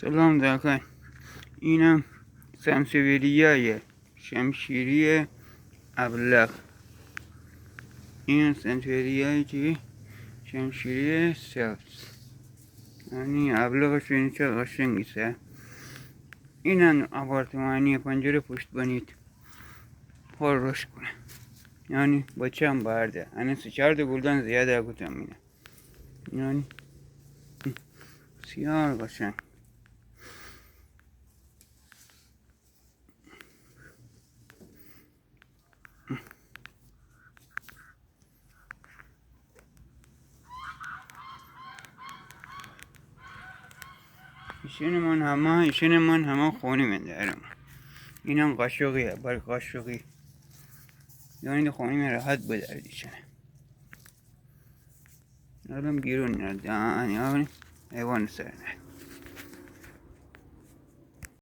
سلام دکتر. اینم سنسیویلیای شمشیری ابلق. این سنسیویلیای چی؟ شمشیری سبز. یعنی ابلغش این چه قشنگیسه. اینن آپارتمانی پنجره پشت بانید پر روش کنه. یعنی بچه هم برده. انا سه چهار گلدن زیاده گفتم اینه. یعنی بسیار قشنگ. ایشون من همه خونی من دارم. اینم قاشقیه برای قاشقی. یعنی خونی من راحت بدردیشن. الان بیرون نرد. یعنی حیوان سرنه.